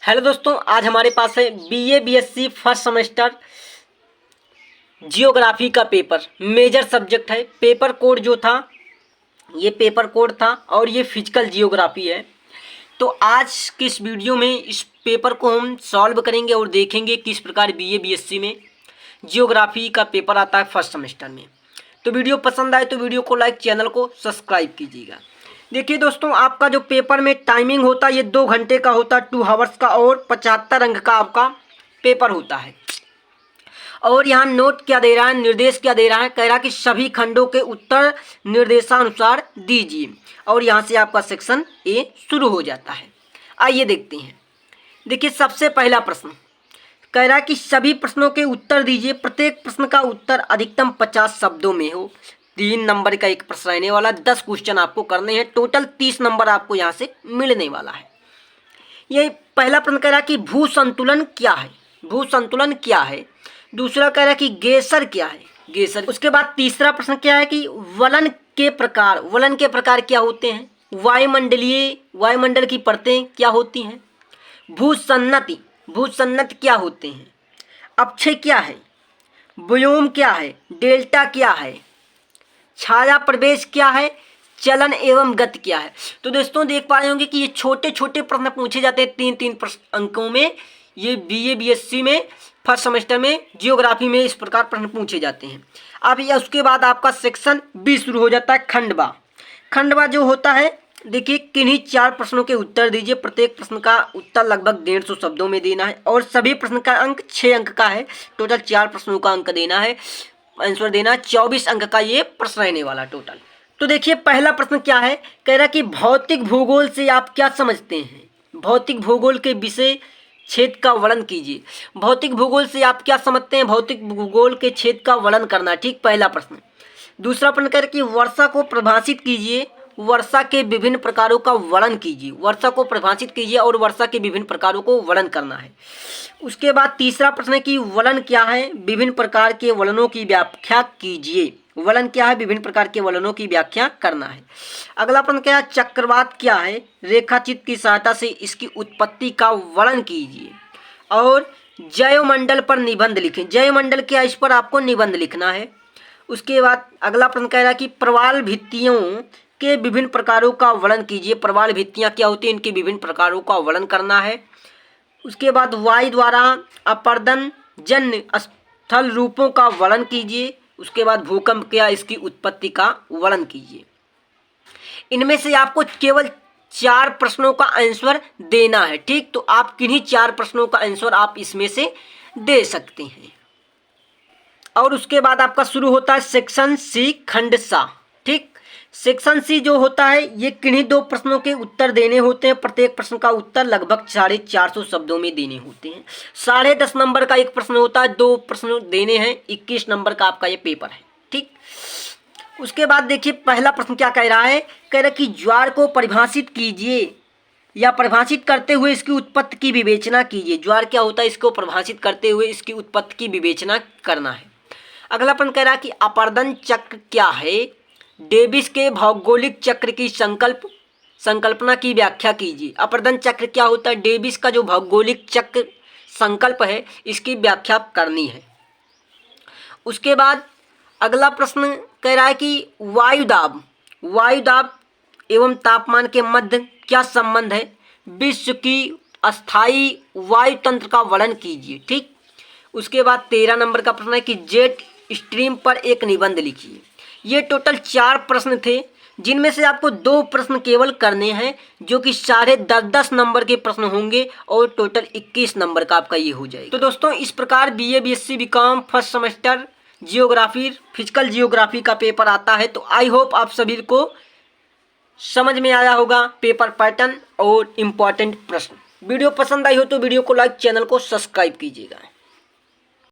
Hello दोस्तों, आज हमारे पास है BA BSc first semester geography का पेपर। मेजर सब्जेक्ट है। पेपर कोड जो था ये पेपर कोड था और ये फिजिकल जियोग्राफी है। तो आज की इस वीडियो में इस पेपर को हम सॉल्व करेंगे और देखेंगे किस प्रकार बीए बीएससी में जियोग्राफी का पेपर आता है फर्स्ट सेमेस्टर में। तो वीडियो पसंद आए तो वीडियो को लाइक, चैनल को सब्सक्राइब कीजिएगा। देखिए दोस्तों, आपका जो पेपर में टाइमिंग होता है ये 2 घंटे का होता है, 2 आवर्स का, और 75 अंक का आपका पेपर होता है। और यहाँ नोट क्या दे रहा है, निर्देश क्या दे रहा है, कह रहा है कि सभी खंडों के उत्तर निर्देशानुसार दीजिए। और यहाँ से आपका सेक्शन ए शुरू हो जाता है। आइए देखते हैं। देखिए सबसे पहला प्रश्न कह रहा है कि सभी प्रश्नों के उत्तर दीजिए। प्रत्येक प्रश्न का उत्तर अधिकतम 50 शब्दों में हो। 3 नंबर का एक प्रश्न रहने वाला, 10 क्वेश्चन आपको करने हैं। टोटल 30 नंबर आपको यहाँ से मिलने वाला है। ये पहला प्रश्न कह रहा है कि भू संतुलन क्या है। भू संतुलन क्या है। दूसरा कह रहा है कि गेसर क्या है। गेसर। उसके बाद तीसरा प्रश्न क्या है कि वलन के प्रकार। वलन के प्रकार क्या होते हैं। वायुमंडल की परतें क्या होती हैं। भूसन्नति। भूसन्नत क्या होते हैं। अपक्षय क्या है। व्योम क्या है। डेल्टा क्या है। छाया प्रवेश क्या है। चलन एवं गति क्या है। तो दोस्तों देख पा रहे होंगे कि ये छोटे छोटे प्रश्न पूछे जाते हैं 3-3 अंकों में। ये बीए बीएससी में फर्स्ट सेमेस्टर में जियोग्राफी में इस प्रकार प्रश्न पूछे जाते हैं। अब ये उसके बाद आपका सेक्शन बी शुरू हो जाता है, खंडवा। खंडवा जो होता है, देखिए किन्हीं 4 प्रश्नों के उत्तर दीजिए। प्रत्येक प्रश्न का उत्तर लगभग 150 शब्दों में देना है और सभी प्रश्न का अंक 6 अंक का है। टोटल 4 प्रश्नों का अंक देना है, आंसर देना। 24 अंक का ये प्रश्न रहने वाला टोटल। तो देखिए पहला प्रश्न क्या है, कह रहा कि भौतिक भूगोल से आप क्या समझते हैं। भौतिक भूगोल के विषय क्षेत्र का वर्णन कीजिए। भौतिक भूगोल से आप क्या समझते हैं। भौतिक भूगोल के क्षेत्र का वर्णन करना, ठीक, पहला प्रश्न। दूसरा प्रश्न कह रहा कि वर्षा को परिभाषित कीजिए। वर्षा के विभिन्न प्रकारों का वर्णन कीजिए। वर्षा को परिभाषित कीजिए और वर्षा के विभिन्न प्रकारों को वर्णन करना है। उसके बाद तीसरा प्रश्न है कि वलन क्या है। विभिन्न प्रकार के वलनों की व्याख्या कीजिए। वलन क्या है, विभिन्न प्रकार के वलनों की व्याख्या करना है। अगला प्रश्न क्या है, चक्रवात क्या है। रेखाचित्र की सहायता से इसकी उत्पत्ति का वर्णन कीजिए। और जैवमंडल पर निबंध लिखें। जैवमंडल क्या, इस पर आपको निबंध लिखना है। उसके बाद अगला प्रश्न कह रहा है कि प्रवाल भित्तियों के विभिन्न प्रकारों का वर्णन कीजिए। प्रवाल भित्तियाँ क्या होती हैं, इनके विभिन्न प्रकारों का वर्णन करना है। उसके बाद वायु द्वारा अपर्दन जन्य स्थल रूपों का वर्णन कीजिए। उसके बाद भूकंप क्या, इसकी उत्पत्ति का वर्णन कीजिए। इनमें से आपको केवल 4 प्रश्नों का आंसर देना है, ठीक। तो आप किन्हीं 4 प्रश्नों का आंसर आप इसमें से दे सकते हैं। और उसके बाद आपका शुरू होता है सेक्शन सी, खंड सा, ठीक। सेक्शन सी जो होता है ये किन्हीं 2 प्रश्नों के उत्तर देने होते हैं। प्रत्येक प्रश्न का उत्तर लगभग 450 शब्दों में देने होते हैं। 10.5 नंबर का एक प्रश्न होता है, 2 प्रश्न देने हैं। 21 नंबर का आपका ये पेपर है, ठीक। उसके बाद देखिए पहला प्रश्न क्या कह रहा है, कह रहा है कि ज्वार को परिभाषित कीजिए या परिभाषित करते हुए इसकी उत्पत्ति की विवेचना कीजिए। ज्वार क्या होता है, इसको परिभाषित करते हुए इसकी उत्पत्ति की विवेचना करना है। अगला प्रश्न कह रहा है कि अपर्दन चक्र क्या है। डेविस के भौगोलिक चक्र की संकल्पना की व्याख्या कीजिए। अपर्दन चक्र क्या होता है, डेविस का जो भौगोलिक चक्र संकल्प है इसकी व्याख्या करनी है। उसके बाद अगला प्रश्न कह रहा है कि वायुदाब एवं तापमान के मध्य क्या संबंध है। विश्व की अस्थायी वायु तंत्र का वर्णन कीजिए, ठीक। उसके बाद 13 नंबर का प्रश्न है कि जेट स्ट्रीम पर एक निबंध लिखिए। ये टोटल 4 प्रश्न थे, जिनमें से आपको 2 प्रश्न केवल करने हैं, जो कि 10.5 नंबर के प्रश्न होंगे और टोटल 21 नंबर का आपका ये हो जाएगा। तो दोस्तों इस प्रकार BA BSc BCom first semester geography, physical geography का पेपर आता है। तो आई होप आप सभी को समझ में आया होगा पेपर पैटर्न और इम्पॉर्टेंट प्रश्न। वीडियो पसंद आई हो तो वीडियो को लाइक, चैनल को सब्सक्राइब कीजिएगा।